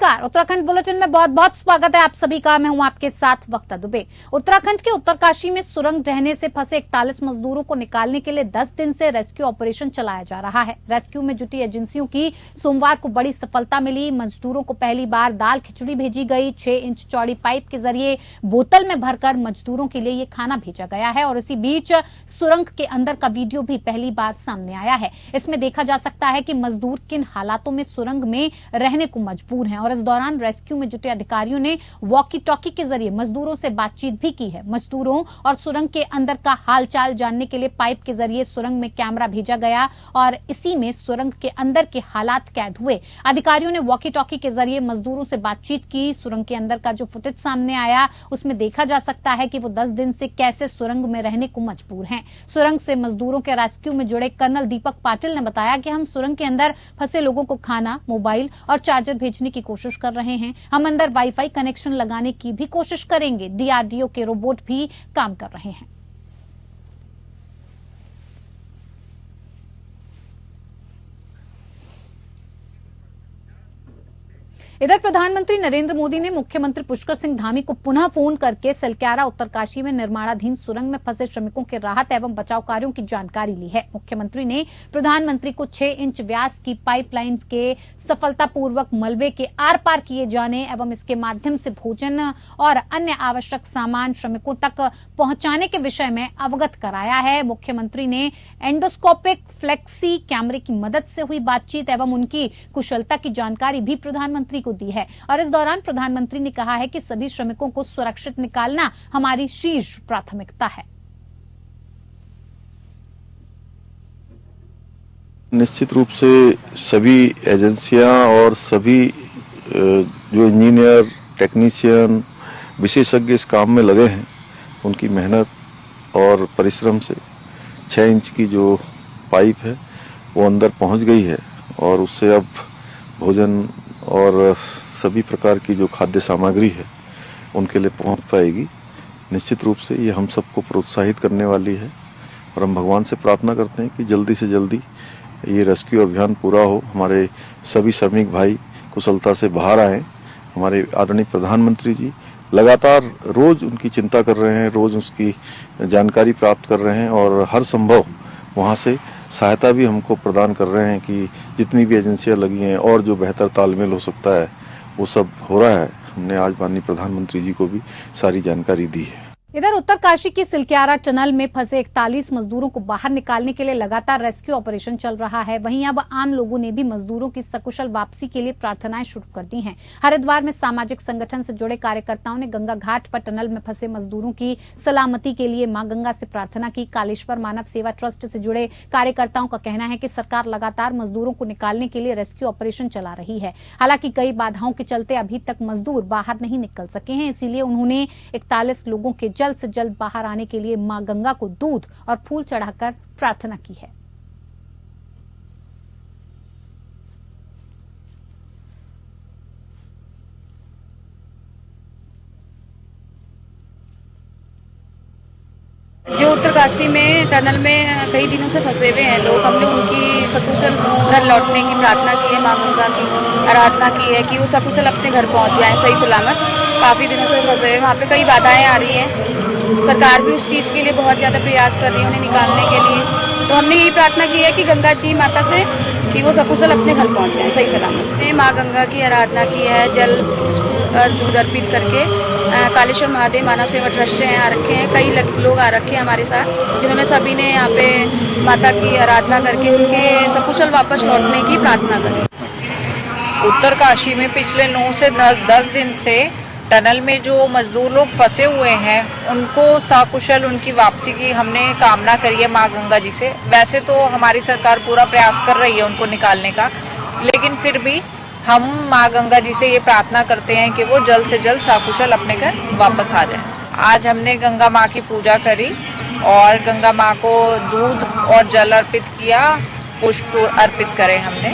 नमस्कार, उत्तराखंड बुलेटिन में बहुत बहुत स्वागत है आप सभी का। मैं हूं आपके साथ वक्ता दुबे। उत्तराखंड के उत्तरकाशी में सुरंग ढहने से फंसे 41 मजदूरों को निकालने के लिए 10 दिन से रेस्क्यू ऑपरेशन चलाया जा रहा है। रेस्क्यू में जुटी एजेंसियों की सोमवार को बड़ी सफलता मिली। मजदूरों को पहली बार दाल खिचड़ी भेजी गई। 6 इंच चौड़ी पाइप के जरिए बोतल में भरकर मजदूरों के लिए ये खाना भेजा गया है। और इसी बीच सुरंग के अंदर का वीडियो भी पहली बार सामने आया है। इसमें देखा जा सकता है कि मजदूर किन हालातों में सुरंग में रहने को मजबूर हैं। और इस दौरान रेस्क्यू में जुटे अधिकारियों ने वॉकी टॉकी के जरिए मजदूरों से बातचीत भी की है। मजदूरों और सुरंग के अंदर का हालचाल जानने के लिए पाइप के जरिए सुरंग में कैमरा भेजा गया और इसी में सुरंग के अंदर के हालात कैद हुए। अधिकारियों ने वॉकी टॉकी के जरिए मजदूरों से बातचीत की। सुरंग के अंदर का जो फुटेज सामने आया उसमें देखा जा सकता है कि वो 10 दिन से कैसे सुरंग में रहने को मजबूर हैं। सुरंग से मजदूरों के रेस्क्यू में जुड़े कर्नल दीपक पाटिल ने बताया कि हम सुरंग के अंदर फंसे लोगों को खाना, मोबाइल और चार्जर भेजने की कोशिश कर रहे हैं। हम अंदर वाईफाई कनेक्शन लगाने की भी कोशिश करेंगे। डीआरडीओ के रोबोट भी काम कर रहे हैं। इधर प्रधानमंत्री नरेंद्र मोदी ने मुख्यमंत्री पुष्कर सिंह धामी को पुनः फोन करके सलक्यारा उत्तरकाशी में निर्माणाधीन सुरंग में फंसे श्रमिकों के राहत एवं बचाव कार्यों की जानकारी ली है। मुख्यमंत्री ने प्रधानमंत्री को 6 इंच व्यास की पाइपलाइन के सफलतापूर्वक मलबे के आर पार किए जाने एवं इसके माध्यम से भोजन और अन्य आवश्यक सामान श्रमिकों तक पहुंचाने के विषय में अवगत कराया है। मुख्यमंत्री ने एंडोस्कोपिक फ्लेक्सी कैमरे की मदद से हुई बातचीत एवं उनकी कुशलता की जानकारी भी प्रधानमंत्री दी है। और इस दौरान प्रधानमंत्री ने कहा है कि सभी श्रमिकों को सुरक्षित निकालना हमारी शीर्ष प्राथमिकता है। निश्चित रूप से सभी एजेंसियां और सभी जो इंजीनियर, टेक्नीशियन, विशेषज्ञ इस काम में लगे हैं, उनकी मेहनत और परिश्रम से 6 इंच की जो पाइप है वो अंदर पहुंच गई है और उससे अब भोजन और सभी प्रकार की जो खाद्य सामग्री है उनके लिए पहुंच पाएगी। निश्चित रूप से ये हम सबको प्रोत्साहित करने वाली है और हम भगवान से प्रार्थना करते हैं कि जल्दी से जल्दी ये रेस्क्यू अभियान पूरा हो, हमारे सभी श्रमिक भाई कुशलता से बाहर आए। हमारे आदरणीय प्रधानमंत्री जी लगातार रोज उनकी चिंता कर रहे हैं, रोज उसकी जानकारी प्राप्त कर रहे हैं और हर संभव वहाँ से सहायता भी हमको प्रदान कर रहे हैं कि जितनी भी एजेंसियां लगी हैं और जो बेहतर तालमेल हो सकता है वो सब हो रहा है। हमने आज माननीय प्रधानमंत्री जी को भी सारी जानकारी दी है। इधर उत्तरकाशी की सिलक्यारा टनल में फंसे 41 मजदूरों को बाहर निकालने के लिए लगातार रेस्क्यू ऑपरेशन चल रहा है। वहीं अब आम लोगों ने भी मजदूरों की सकुशल वापसी के लिए प्रार्थनाएं शुरू कर दी हैं। हरिद्वार में सामाजिक संगठन से जुड़े कार्यकर्ताओं ने गंगा घाट पर टनल में फंसे मजदूरों की सलामती के लिए मां गंगा से प्रार्थना की। कालेश्वर मानव सेवा ट्रस्ट से जुड़े कार्यकर्ताओं का कहना है कि सरकार लगातार मजदूरों को निकालने के लिए रेस्क्यू ऑपरेशन चला रही है। हालांकि कई बाधाओं के चलते अभी तक मजदूर बाहर नहीं निकल सके हैं, इसीलिए उन्होंने 41 लोगों के जल्द से जल्द बाहर आने के लिए मां गंगा को दूध और फूल चढ़ाकर प्रार्थना की है। जो उत्तरकाशी में टनल में कई दिनों से फंसे हुए हैं लोग, हमने उनकी सकुशल घर लौटने की प्रार्थना की है, मां गंगा की आराधना की है कि वो सकुशल अपने घर पहुंच जाएं सही सलामत। काफ़ी दिनों से फंसे हुए, वहाँ पे कई बाधाएं आ रही हैं। सरकार भी उस चीज़ के लिए बहुत ज़्यादा प्रयास कर रही है उन्हें निकालने के लिए। तो हमने यही प्रार्थना की है कि गंगा जी माता से कि वो सकुशल अपने घर पहुंच जाए सही सलामत। हमने माँ गंगा की आराधना की है, जल पुष्प और दूध अर्पित करके। कालेश्वर महादेव मानव सेवा ट्रस्ट से यहाँ रखे हैं, कई लोग आ रखे हैं हमारे साथ, जिन्होंने सभी ने यहाँ पे माता की आराधना करके उनके सकुशल वापस लौटने की प्रार्थना करी। उत्तरकाशी में पिछले 9 से 10 दिन से टनल में जो मजदूर लोग फंसे हुए हैं उनको सकुशल उनकी वापसी की हमने कामना करी है माँ गंगा जी से। वैसे तो हमारी सरकार पूरा प्रयास कर रही है उनको निकालने का, लेकिन फिर भी हम माँ गंगा जी से ये प्रार्थना करते हैं कि वो जल्द से जल्द सकुशल अपने घर वापस आ जाए। आज हमने गंगा माँ की पूजा करी और गंगा माँ को दूध और जल अर्पित किया, पुष्प अर्पित करे हमने।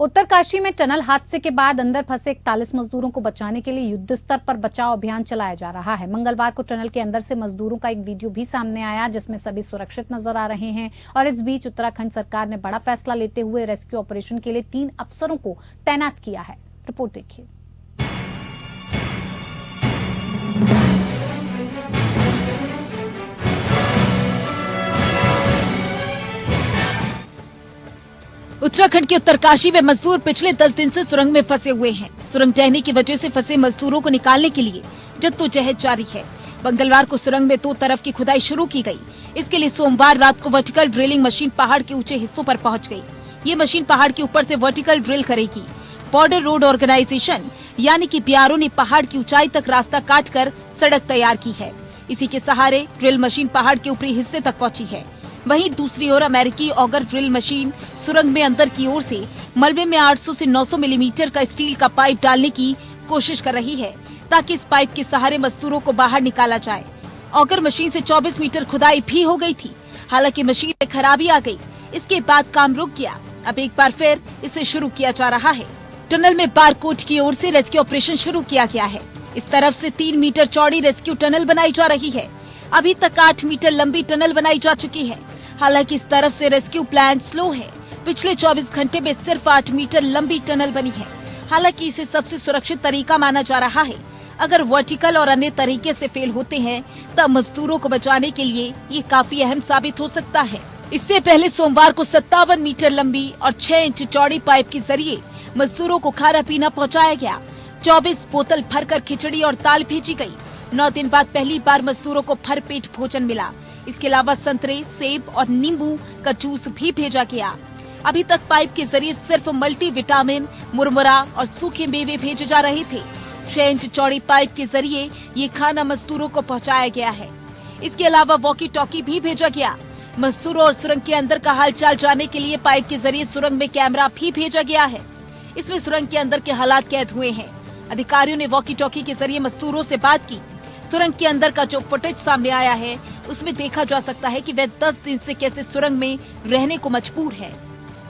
उत्तरकाशी में टनल हादसे के बाद अंदर फंसे 41 मजदूरों को बचाने के लिए युद्ध स्तर पर बचाव अभियान चलाया जा रहा है। मंगलवार को टनल के अंदर से मजदूरों का एक वीडियो भी सामने आया जिसमें सभी सुरक्षित नजर आ रहे हैं। और इस बीच उत्तराखंड सरकार ने बड़ा फैसला लेते हुए रेस्क्यू ऑपरेशन के लिए 3 अफसरों को तैनात किया है। रिपोर्ट देखिए। उत्तराखंड के उत्तरकाशी में मजदूर पिछले 10 दिन से सुरंग में फंसे हुए हैं। सुरंग ढहने की वजह से फंसे मजदूरों को निकालने के लिए जद्दोजहद जारी है। मंगलवार को सुरंग में 2 तरफ की खुदाई शुरू की गई। इसके लिए सोमवार रात को वर्टिकल ड्रिलिंग मशीन पहाड़ के ऊंचे हिस्सों पर पहुंच गई। ये मशीन पहाड़ के ऊपर से वर्टिकल ड्रिल करेगी। बॉर्डर रोड ऑर्गेनाइजेशन यानी कि बीआरओ ने पहाड़ की ऊंचाई तक रास्ता काटकर सड़क तैयार की है। इसी के सहारे ड्रिल मशीन पहाड़ के ऊपरी हिस्से तक पहुंची है। वहीं दूसरी ओर अमेरिकी ऑगर ड्रिल मशीन सुरंग में अंदर की ओर से मलबे में 800 से 900 मिलीमीटर का स्टील का पाइप डालने की कोशिश कर रही है, ताकि इस पाइप के सहारे मजदूरों को बाहर निकाला जाए। ऑगर मशीन से 24 मीटर खुदाई भी हो गई थी। हालांकि मशीन में खराबी आ गई। इसके बाद काम रुक गया। अब एक बार फिर इसे शुरू किया जा रहा है। टनल में बारकोट की ओर से रेस्क्यू ऑपरेशन शुरू किया गया है। इस तरफ से 3 मीटर चौड़ी रेस्क्यू टनल बनाई जा रही है। अभी तक 8 मीटर लंबी टनल बनाई जा चुकी है। हालांकि इस तरफ से रेस्क्यू प्लान स्लो है। पिछले 24 घंटे में सिर्फ 8 मीटर लंबी टनल बनी है। हालांकि इसे सबसे सुरक्षित तरीका माना जा रहा है। अगर वर्टिकल और अन्य तरीके से फेल होते हैं तब मजदूरों को बचाने के लिए ये काफी अहम साबित हो सकता है। इससे पहले सोमवार को 57 मीटर लंबी और 6 इंच चौड़ी पाइप के जरिए मजदूरों को खाना पीना पहुंचाया गया। 24 बोतल भरकर खिचड़ी और दाल भेजी गई। 9 दिन बाद पहली बार मजदूरों को भरपेट भोजन मिला। इसके अलावा संतरे, सेब और नींबू का जूस भी भेजा गया। अभी तक पाइप के जरिए सिर्फ मल्टीविटामिन, मुरमुरा और सूखे मेवे भेजे जा रहे थे। 6 इंच चौड़ी पाइप के जरिए ये खाना मजदूरों को पहुंचाया गया है। इसके अलावा वॉकी टॉकी भी भेजा गया। मजदूरों और सुरंग के अंदर का हालचाल जानने के लिए पाइप के जरिए सुरंग में कैमरा भी भेजा गया है। इसमें सुरंग के अंदर के हालात कैद हुए हैं। अधिकारियों ने वॉकी टॉकी के जरिए मजदूरों से बात की। सुरंग के अंदर का जो फुटेज सामने आया है उसमें देखा जा सकता है कि वे 10 दिन से कैसे सुरंग में रहने को मजबूर है।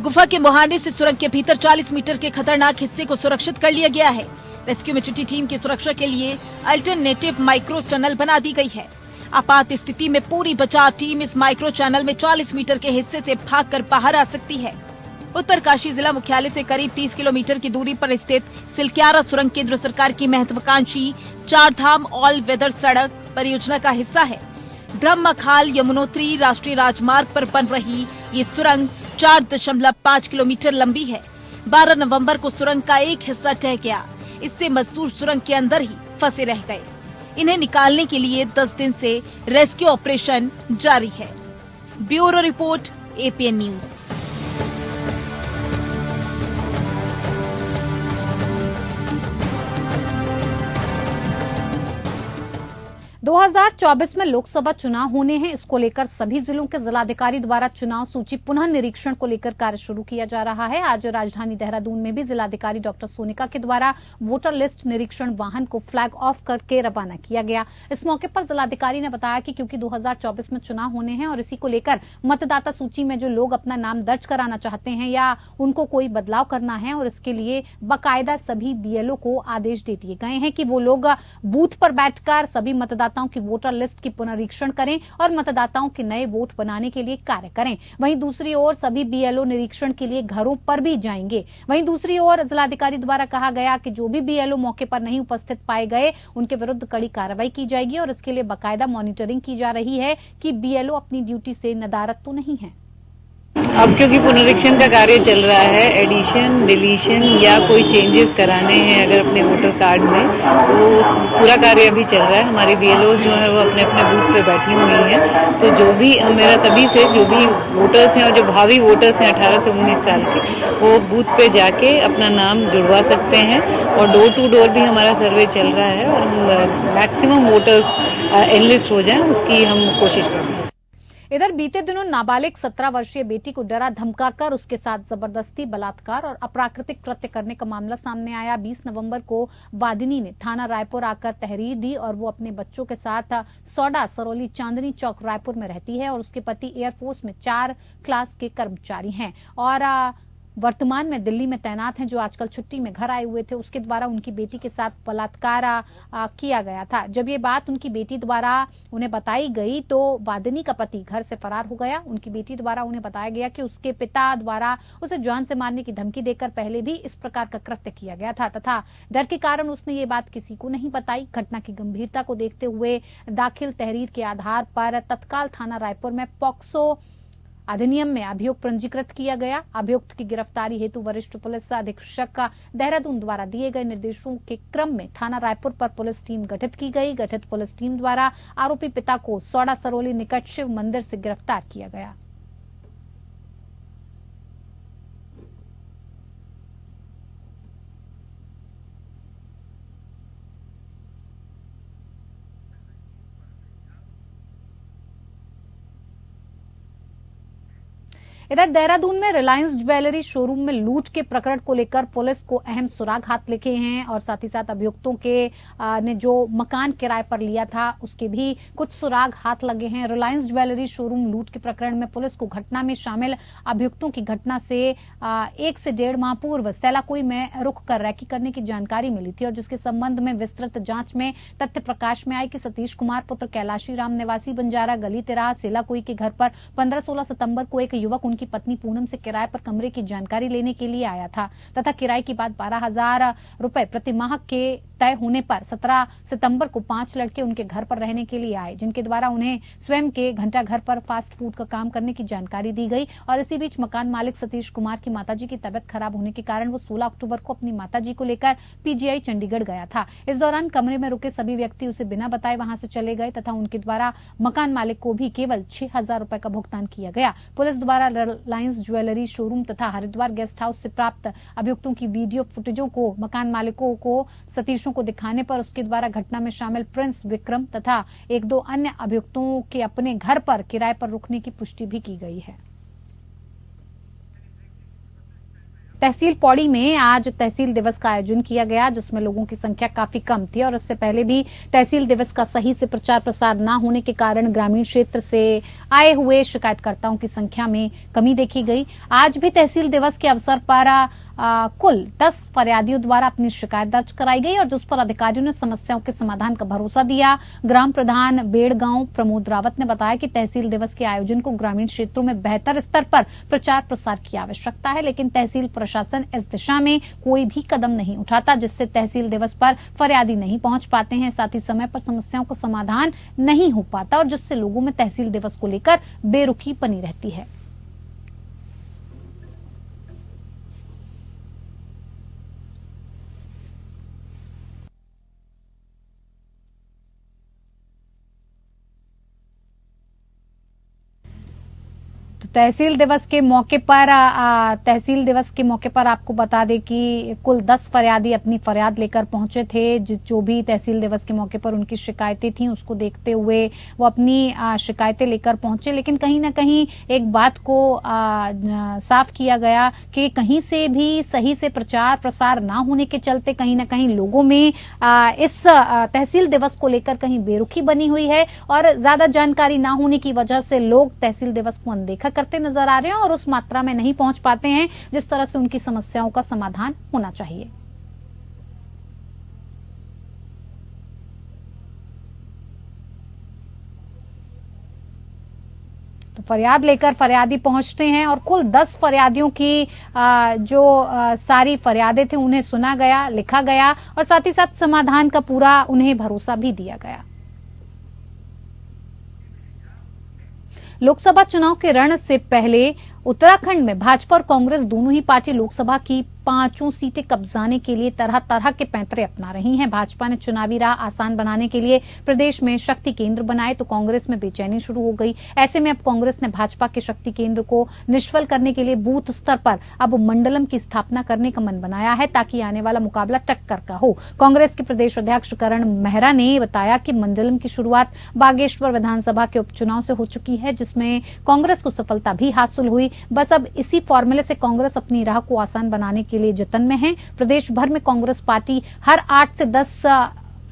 गुफा के मुहाने से सुरंग के भीतर 40 मीटर के खतरनाक हिस्से को सुरक्षित कर लिया गया है। रेस्क्यू में जुटी टीम की सुरक्षा के लिए अल्टरनेटिव माइक्रो टनल बना दी गई है। आपात स्थिति में पूरी बचाव टीम इस माइक्रो चैनल में 40 मीटर के हिस्से से भागकर बाहर आ सकती है। उत्तरकाशी जिला मुख्यालय से करीब 30 किलोमीटर की दूरी पर स्थित सिलक्यारा सुरंग केंद्र सरकार की महत्वाकांक्षी 4 धाम ऑल वेदर सड़क परियोजना का हिस्सा है। ब्रह्मखाल यमुनोत्री राष्ट्रीय राजमार्ग पर बन रही ये सुरंग 4.5 किलोमीटर लंबी है। 12 नवंबर को सुरंग का एक हिस्सा ढह गया। इससे मजदूर सुरंग के अंदर ही फंसे रह गए। इन्हें निकालने के लिए 10 दिन से रेस्क्यू ऑपरेशन जारी है। Bureau report, APN news. 2024 में लोकसभा चुनाव होने हैं। इसको लेकर सभी जिलों के जिलाधिकारी द्वारा चुनाव सूची पुनः निरीक्षण को लेकर कार्य शुरू किया जा रहा है। आज राजधानी देहरादून में भी जिलाधिकारी डॉक्टर सोनिका के द्वारा वोटर लिस्ट निरीक्षण वाहन को फ्लैग ऑफ करके रवाना किया गया। इस मौके पर जिलाधिकारी ने बताया कि क्योंकि 2024 में चुनाव होने हैं और इसी को लेकर मतदाता सूची में जो लोग अपना नाम दर्ज कराना चाहते हैं या उनको कोई बदलाव करना है और इसके लिए बाकायदा सभी BLO को आदेश दे दिए गए हैं कि वो लोग बूथ पर बैठकर सभी मतदाताओं की वोटर लिस्ट की पुनरीक्षण करें और मतदाताओं के नए वोट बनाने के लिए कार्य करें। वहीं दूसरी ओर सभी BLO निरीक्षण के लिए घरों पर भी जाएंगे। वहीं दूसरी ओर जिलाधिकारी द्वारा कहा गया कि जो भी BLO मौके पर नहीं उपस्थित पाए गए उनके विरुद्ध कड़ी कार्रवाई की जाएगी और इसके लिए बाकायदा मॉनिटरिंग की जा रही है कि BLO अपनी ड्यूटी से नदारद तो नहीं है। अब क्योंकि पुनरीक्षण का कार्य चल रहा है, एडिशन, डिलीशन या कोई चेंजेस कराने हैं अगर अपने वोटर कार्ड में, तो पूरा कार्य अभी चल रहा है। हमारे BLOs जो है वो अपने अपने बूथ पे बैठी हुई हैं। तो जो भी मेरा सभी से जो भी वोटर्स हैं और जो भावी वोटर्स हैं 18 से 19 साल के, वो बूथ पे जाके अपना नाम जुड़वा सकते हैं। और डोर टू डोर भी हमारा सर्वे चल रहा है और हम मैक्सिमम वोटर्स एनलिस्ट हो जाएं उसकी हम कोशिश कर रहे हैं। इधर बीते दिनों नाबालिग 17 वर्षीय बेटी को डरा धमकाकर उसके साथ जबरदस्ती बलात्कार और अप्राकृतिक कृत्य करने का मामला सामने आया। 20 नवंबर को वादिनी ने थाना रायपुर आकर तहरीर दी और वो अपने बच्चों के साथ सौडा सरौली चांदनी चौक रायपुर में रहती है और उसके पति एयरफोर्स में 4 क्लास के कर्मचारी हैं और वर्तमान में दिल्ली में तैनात हैं, जो आजकल छुट्टी में घर आए हुए थे। उसके द्वारा उनकी बेटी के साथ बलात्कार किया गया था। जब ये बात उनकी बेटी द्वारा उन्हें बताई गई तो वादिनी का पति घर से फरार हो गया। उनकी बेटी द्वारा उन्हें बताया गया कि उसके पिता द्वारा उसे जान से मारने की धमकी देकर पहले भी इस प्रकार का कृत्य किया गया था तथा डर के कारण उसने ये बात किसी को नहीं बताई। घटना की गंभीरता को देखते हुए दाखिल तहरीर के आधार पर तत्काल थाना रायपुर में पॉक्सो अधिनियम में अभियुक्त पंजीकृत किया गया। अभियुक्त की गिरफ्तारी हेतु वरिष्ठ पुलिस अधीक्षक देहरादून द्वारा दिए गए निर्देशों के क्रम में थाना रायपुर पर पुलिस टीम गठित की गई। गठित पुलिस टीम द्वारा आरोपी पिता को सौड़ा सरोली निकट शिव मंदिर से गिरफ्तार किया गया। इधर देहरादून में रिलायंस ज्वेलरी शोरूम में लूट के प्रकरण को लेकर पुलिस को अहम सुराग हाथ लगे हैं और साथ ही साथ अभियुक्तों के ने जो मकान किराए पर लिया था उसके भी कुछ सुराग हाथ लगे हैं। रिलायंस ज्वेलरी शोरूम लूट के प्रकरण में पुलिस को घटना में शामिल अभियुक्तों की घटना से 1 से 1.5 माह पूर्व सेलाकुई में रुक कर रैकी करने की जानकारी मिली थी और जिसके संबंध में विस्तृत जांच में तथ्य प्रकाश में आए कि सतीश कुमार पुत्र कैलाशी राम निवासी बंजारा गली तिराहा सेलाकुई के घर पर 15-16 सितंबर को एक युवक उनकी पत्नी पूनम से किराए पर कमरे की जानकारी लेने के लिए आया था तथा किराए की बात 12,000 रुपए प्रति माह के तय होने पर 17 सितंबर को 5 लड़के उनके घर पर रहने के लिए आए, जिनके द्वारा उन्हें स्वयं के घंटा घर पर फास्ट फूड का काम करने की जानकारी दी गई। और इसी बीच मकान मालिक सतीश कुमार की माताजी की तबियत खराब होने के कारण वो 16 अक्टूबर को अपनी माताजी को लेकर पीजीआई चंडीगढ़ गया था। इस दौरान कमरे में रुके सभी व्यक्ति उसे बिना बताए वहां से चले गए तथा उनके द्वारा मकान मालिक को भी केवल 6,000 रुपए का भुगतान किया गया। पुलिस द्वारा रिलायंस ज्वेलरी शोरूम तथा हरिद्वार गेस्ट हाउस से प्राप्त अभियुक्तों की वीडियो फुटेजों को मकान मालिकों को सतीशों को दिखाने पर उसके द्वारा घटना में शामिल प्रिंस विक्रम तथा 1-2 अन्य अभियुक्तों के अपने घर पर किराए पर रुकने की पुष्टि भी की गई है। तहसील पौड़ी में आज तहसील दिवस का आयोजन किया गया जिसमें लोगों की संख्या काफी कम थी और इससे पहले भी तहसील दिवस का सही से प्रचार प्रसार न होने के कारण ग्रामीण क्षेत्र से आए हुए शिकायतकर्ताओं की संख्या में कमी देखी गई। आज भी तहसील दिवस के अवसर पर कुल 10 फरियादियों द्वारा अपनी शिकायत दर्ज कराई गई और जिस पर अधिकारियों ने समस्याओं के समाधान का भरोसा दिया। ग्राम प्रधान बेड़गांव प्रमोद रावत ने बताया कि तहसील दिवस के आयोजन को ग्रामीण क्षेत्रों में बेहतर स्तर पर प्रचार प्रसार की आवश्यकता है, लेकिन तहसील प्रशासन इस दिशा में कोई भी कदम नहीं उठाता जिससे तहसील दिवस पर फरियादी नहीं पहुंच पाते हैं, साथ ही समय पर समस्याओं का समाधान नहीं हो पाता और जिससे लोगों में तहसील दिवस को लेकर बेरुखी बनी रहती है। तहसील दिवस के मौके पर आपको बता दें कि कुल 10 फरियादी अपनी फरियाद लेकर पहुंचे थे। जो भी तहसील दिवस के मौके पर उनकी शिकायतें थीं उसको देखते हुए वो अपनी शिकायतें लेकर पहुंचे, लेकिन कहीं ना कहीं एक बात को साफ किया गया कि कहीं से भी सही से प्रचार प्रसार ना होने के चलते कहीं ना कहीं लोगों में इस तहसील दिवस को लेकर कहीं बेरुखी बनी हुई है और ज्यादा जानकारी ना होने की वजह से लोग तहसील दिवस को अनदेखा करते नजर आ रहे हैं और उस मात्रा में नहीं पहुंच पाते हैं जिस तरह से उनकी समस्याओं का समाधान होना चाहिए। तो फरियाद लेकर फरियादी पहुंचते हैं और कुल 10 फरियादियों की जो सारी फरियादें थी उन्हें सुना गया, लिखा गया और साथ ही साथ समाधान का पूरा उन्हें भरोसा भी दिया गया। लोकसभा चुनाव के रण से पहले उत्तराखंड में भाजपा और कांग्रेस दोनों ही पार्टी लोकसभा की 5 सीटें कब्जाने के लिए तरह तरह के पैंतरे अपना रही हैं। भाजपा ने चुनावी राह आसान बनाने के लिए प्रदेश में शक्ति केंद्र बनाए तो कांग्रेस में बेचैनी शुरू हो गई। ऐसे में अब कांग्रेस ने भाजपा के शक्ति केंद्र को निष्फल करने के लिए बूथ स्तर पर अब मंडलम की स्थापना करने का मन बनाया है ताकि आने वाला मुकाबला टक्कर का हो। कांग्रेस के प्रदेश अध्यक्ष करण मेहरा ने बताया कि मंडलम की शुरुआत बागेश्वर विधानसभा के उपचुनाव से हो चुकी है जिसमें कांग्रेस को सफलता भी हासिल हुई। बस अब इसी फॉर्मूले से कांग्रेस अपनी राह को आसान बनाने के लिए जतन में है। प्रदेश भर में कांग्रेस पार्टी हर 8 से 10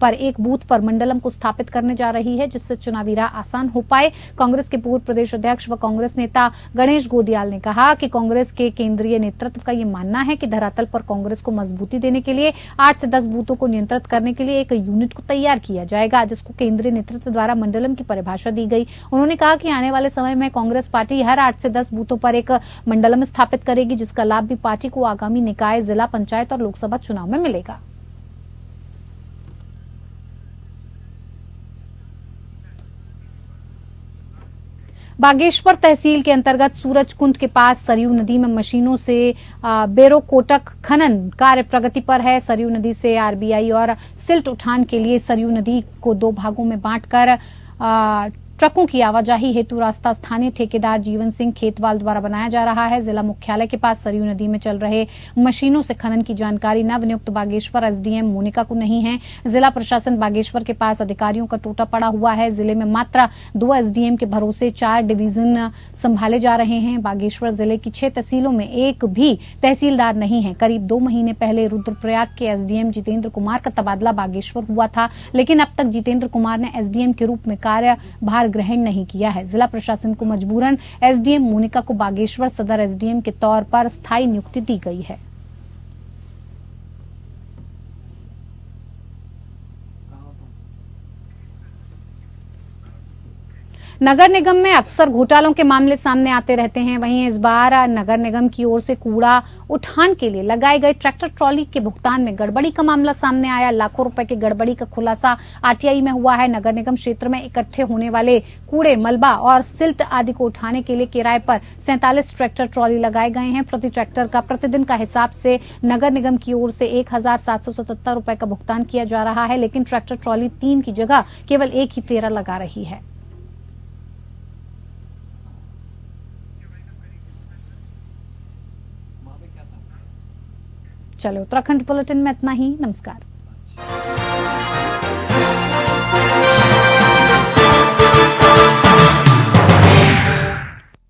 पर एक बूथ पर मंडलम को स्थापित करने जा रही है जिससे चुनावी राह आसान हो पाए। कांग्रेस के पूर्व प्रदेश अध्यक्ष व कांग्रेस नेता गणेश गोदियाल ने कहा कि कांग्रेस के केंद्रीय नेतृत्व का ये मानना है कि धरातल पर कांग्रेस को मजबूती देने के लिए 8 से 10 बूथों को नियंत्रित करने के लिए एक यूनिट को तैयार किया जाएगा जिसको केंद्रीय नेतृत्व द्वारा मंडलम की परिभाषा दी गई। उन्होंने कहा कि आने वाले समय में कांग्रेस पार्टी हर 8 से 10 बूथों पर एक मंडलम स्थापित करेगी जिसका लाभ भी पार्टी को आगामी निकाय, जिला पंचायत और लोकसभा चुनाव में मिलेगा। बागेश्वर तहसील के अंतर्गत सूरजकुंड के पास सरयू नदी में मशीनों से बेरोकोटक खनन कार्य प्रगति पर है। सरयू नदी से आरबीआई और सिल्ट उठान के लिए सरयू नदी को 2 भागों में बांटकर ट्रकों की आवाजाही हेतु रास्ता स्थानीय ठेकेदार जीवन सिंह खेतवाल द्वारा बनाया जा रहा है। जिला मुख्यालय के पास सरयू नदी में चल रहे मशीनों से खनन की जानकारी नवनियुक्त बागेश्वर एसडीएम मोनिका को नहीं है। जिला प्रशासन बागेश्वर के पास अधिकारियों का टोटा पड़ा हुआ है। जिले में मात्र 2 एसडीएम के भरोसे 4 डिवीजन संभाले जा रहे हैं। बागेश्वर जिले की 6 तहसीलों में एक भी तहसीलदार नहीं है। करीब 2 महीने पहले रुद्रप्रयाग के एसडीएम जितेंद्र कुमार का तबादला बागेश्वर हुआ था, लेकिन अब तक जितेंद्र कुमार ने एसडीएम के रूप में कार्यभार ग्रहण नहीं किया है। जिला प्रशासन को मजबूरन एसडीएम मोनिका को बागेश्वर सदर एसडीएम के तौर पर स्थायी नियुक्ति दी गई है। नगर निगम में अक्सर घोटालों के मामले सामने आते रहते हैं। वहीं इस बार नगर निगम की ओर से कूड़ा उठान के लिए लगाए गए ट्रैक्टर ट्रॉली के भुगतान में गड़बड़ी का मामला सामने आया। लाखों रुपए की गड़बड़ी का खुलासा आरटीआई में हुआ है। नगर निगम क्षेत्र में इकट्ठे होने वाले कूड़े, मलबा और सिल्ट आदि को उठाने के लिए किराए पर 47 ट्रैक्टर ट्रॉली लगाए गए हैं। प्रति ट्रैक्टर का प्रतिदिन का हिसाब से नगर निगम की ओर से 1777 रुपए का भुगतान किया जा रहा है, लेकिन ट्रैक्टर ट्रॉली 3 की जगह केवल 1 ही फेरा लगा रही है। चलो, उत्तराखंड बुलेटिन में इतना ही। नमस्कार।